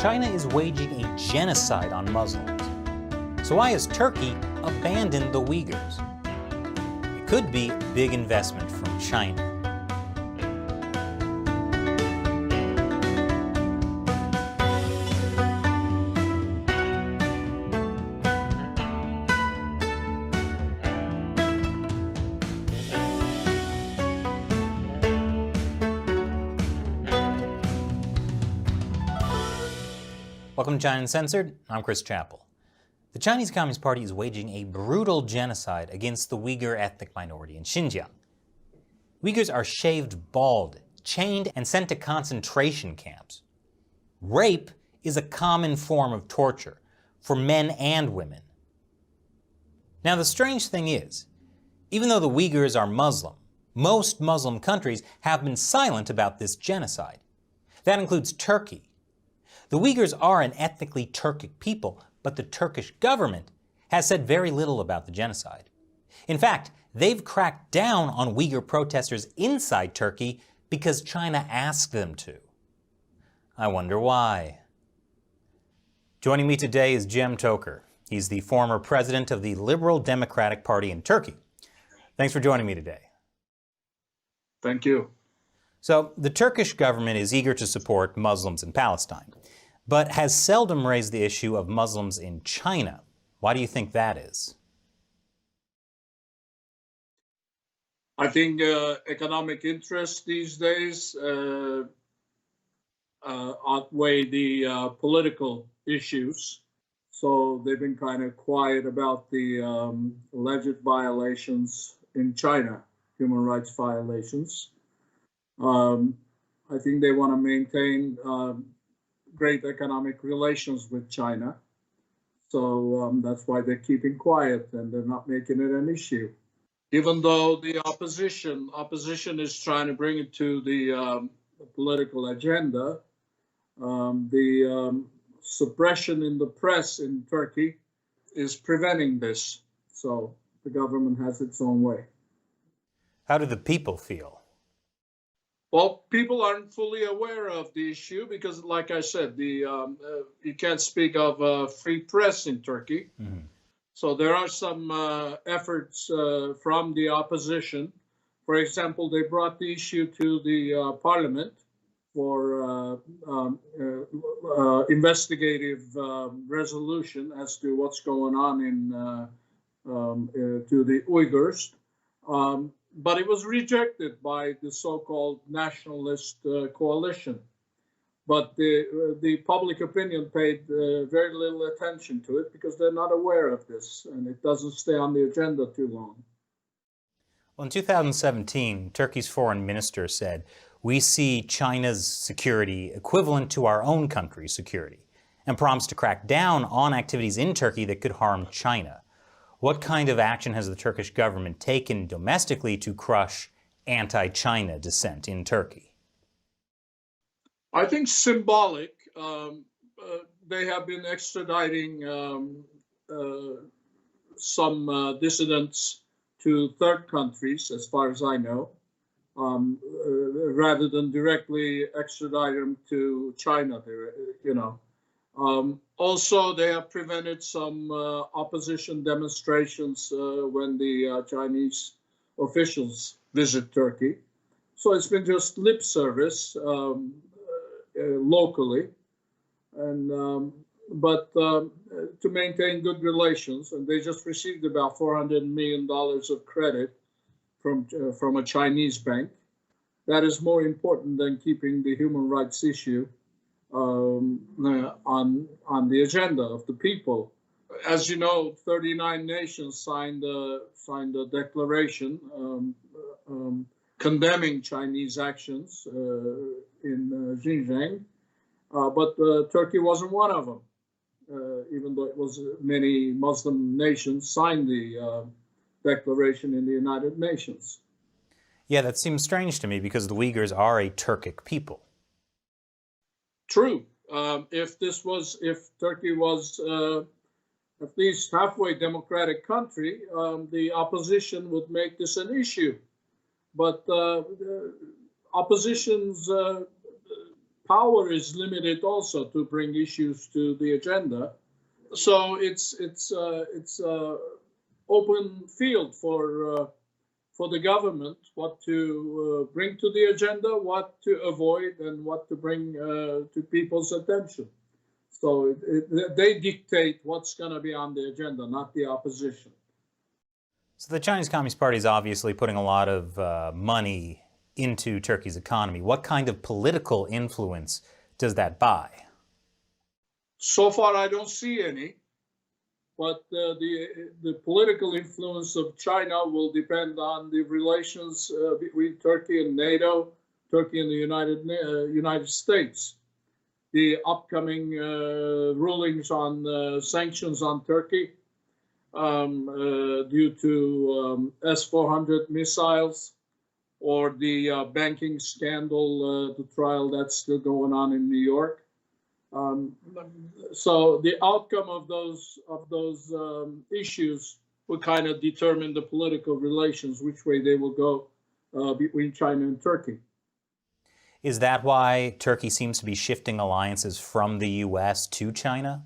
China is waging a genocide on Muslims. So why has Turkey abandoned the Uyghurs? It could be a big investment from China. Welcome to China Uncensored. I'm Chris Chappell. The Chinese Communist Party is waging a brutal genocide against the Uyghur ethnic minority in Xinjiang. Uyghurs are shaved bald, chained, and sent to concentration camps. Rape is a common form of torture for men and women. Now, the strange thing is, even though the Uyghurs are Muslim, most Muslim countries have been silent about this genocide. That includes Turkey. The Uyghurs are an ethnically Turkic people, but the Turkish government has said very little about the genocide. In fact, they've cracked down on Uyghur protesters inside Turkey because China asked them to. I wonder why. Joining me today is Cem Toker. He's the former president of the Liberal Democratic Party in Turkey. Thanks for joining me today. Thank you. So, the Turkish government is eager to support Muslims in Palestine, but has seldom raised the issue of Muslims in China. Why do you think that is? I think economic interests these days outweigh the political issues. So they've been kind of quiet about the alleged violations in China, human rights violations. I think they want to maintain great economic relations with China. So that's why they're keeping quiet and they're not making it an issue. Even though the opposition is trying to bring it to the political agenda, the suppression in the press in Turkey is preventing this. So the government has its own way. How do the people feel? Well, people aren't fully aware of the issue because, like I said, you can't speak of free press in Turkey. Mm-hmm. So there are some efforts from the opposition. For example, they brought the issue to the parliament for investigative resolution as to what's going on to the Uyghurs. But it was rejected by the so-called nationalist coalition. But the public opinion paid very little attention to it because they're not aware of this, and it doesn't stay on the agenda too long. Well, in 2017, Turkey's foreign minister said, "We see China's security equivalent to our own country's security," and promised to crack down on activities in Turkey that could harm China. What kind of action has the Turkish government taken domestically to crush anti-China dissent in Turkey? I think symbolic. They have been extraditing some dissidents to third countries, as far as I know, rather than directly extradite them to China. Also, they have prevented some opposition demonstrations when the Chinese officials visit Turkey. So it's been just lip service locally, but to maintain good relations. And they just received about $400 million of credit from a Chinese bank. That is more important than keeping the human rights issue on the agenda of the people. As you know, 39 nations signed a declaration condemning Chinese actions in Xinjiang, but Turkey wasn't one of them, even though it was many Muslim nations signed the declaration in the United Nations. Yeah, that seems strange to me because the Uyghurs are a Turkic people. True. If Turkey was at least halfway democratic country, the opposition would make this an issue. But opposition's power is limited also to bring issues to the agenda. So it's open field for the government what to bring to the agenda, what to avoid, and what to bring to people's attention. So they dictate what's going to be on the agenda, not the opposition. So the Chinese Communist Party is obviously putting a lot of money into Turkey's economy. What kind of political influence does that buy? So far, I don't see any. But the political influence of China will depend on the relations between Turkey and NATO, Turkey and the United States. The upcoming rulings on sanctions on Turkey due to S-400 missiles, or the banking scandal, the trial that's still going on in New York. So the outcome of those issues will kind of determine the political relations, which way they will go between China and Turkey. Is that why Turkey seems to be shifting alliances from the U.S. to China?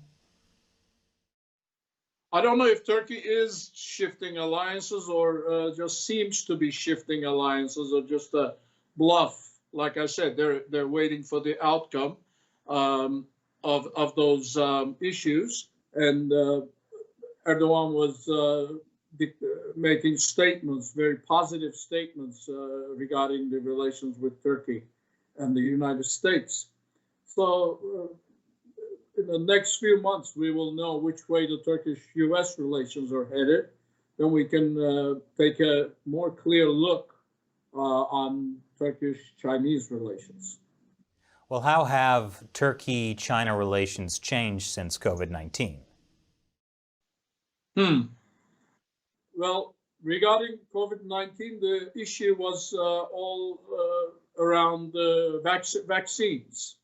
I don't know if Turkey is shifting alliances or just seems to be shifting alliances, or just a bluff. Like I said, they're waiting for the outcome of those issues, and Erdogan was making statements, very positive statements regarding the relations with Turkey and the United States. So in the next few months, we will know which way the Turkish-U.S. relations are headed. Then we can take a more clear look on Turkish-Chinese relations. Well, how have Turkey-China relations changed since COVID-19? Well, regarding COVID-19, the issue was all around vaccines,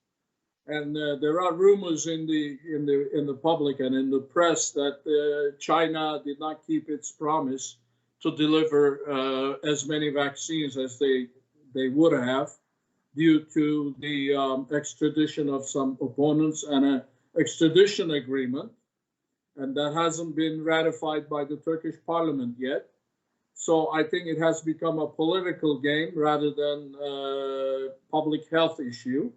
and there are rumors in the public and in the press that China did not keep its promise to deliver as many vaccines as they would have, due to the extradition of some opponents and an extradition agreement. And that hasn't been ratified by the Turkish parliament yet. So I think it has become a political game rather than a public health issue.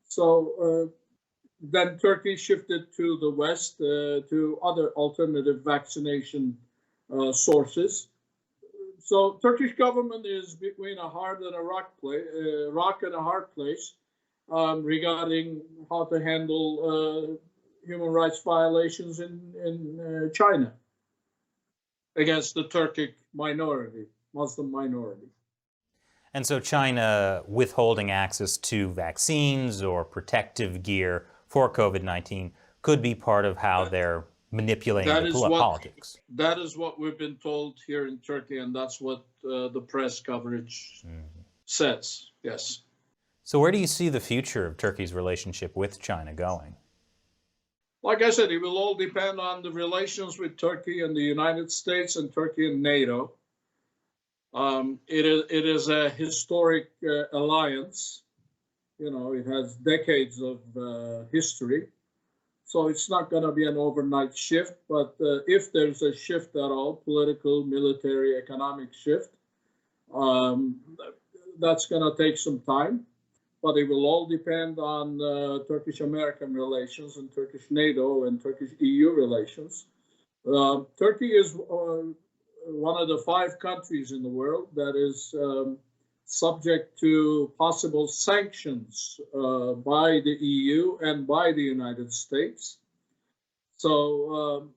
So then Turkey shifted to the West, to other alternative vaccination sources. So Turkish government is between a hard and a rock and a hard place regarding how to handle human rights violations in China against the Turkic minority, Muslim minority. And so China withholding access to vaccines or protective gear for COVID-19 could be part of how they're manipulating politics. That is what we've been told here in Turkey, and that's what the press coverage says, yes. So where do you see the future of Turkey's relationship with China going? Like I said, it will all depend on the relations with Turkey and the United States and Turkey and NATO. It is a historic alliance. You know, it has decades of history. So it's not going to be an overnight shift, but if there's a shift at all, political, military, economic shift, that's going to take some time. But it will all depend on Turkish-American relations and Turkish-NATO and Turkish-EU relations. Turkey is one of the 5 countries in the world that is subject to possible sanctions by the EU and by the United States. So,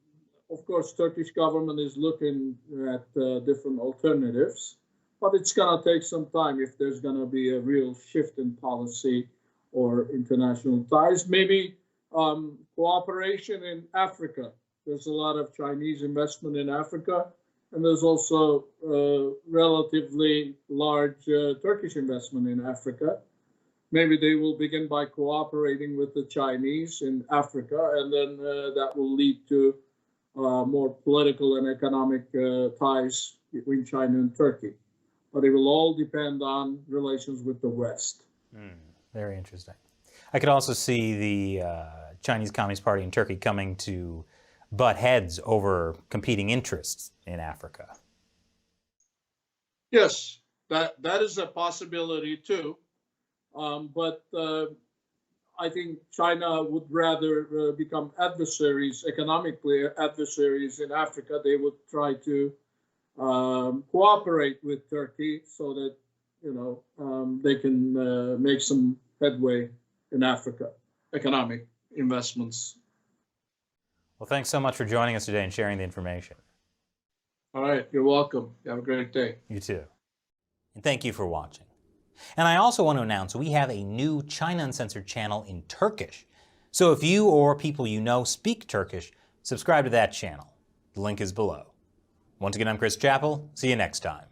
of course, Turkish government is looking at different alternatives, but it's going to take some time if there's going to be a real shift in policy or international ties. Maybe cooperation in Africa. There's a lot of Chinese investment in Africa. And there's also relatively large Turkish investment in Africa. Maybe they will begin by cooperating with the Chinese in Africa, and then that will lead to more political and economic ties between China and Turkey. But it will all depend on relations with the West. Very interesting. I could also see the Chinese Communist Party and Turkey coming to butt heads over competing interests in Africa. Yes, that is a possibility too. But I think China would rather become adversaries, economically adversaries in Africa. They would try to cooperate with Turkey so that, they can make some headway in Africa, economic investments. Well, thanks so much for joining us today and sharing the information. All right, you're welcome. Have a great day. You too. And thank you for watching. And I also want to announce we have a new China Uncensored channel in Turkish. So if you or people you know speak Turkish, subscribe to that channel. The link is below. Once again, I'm Chris Chappell. See you next time.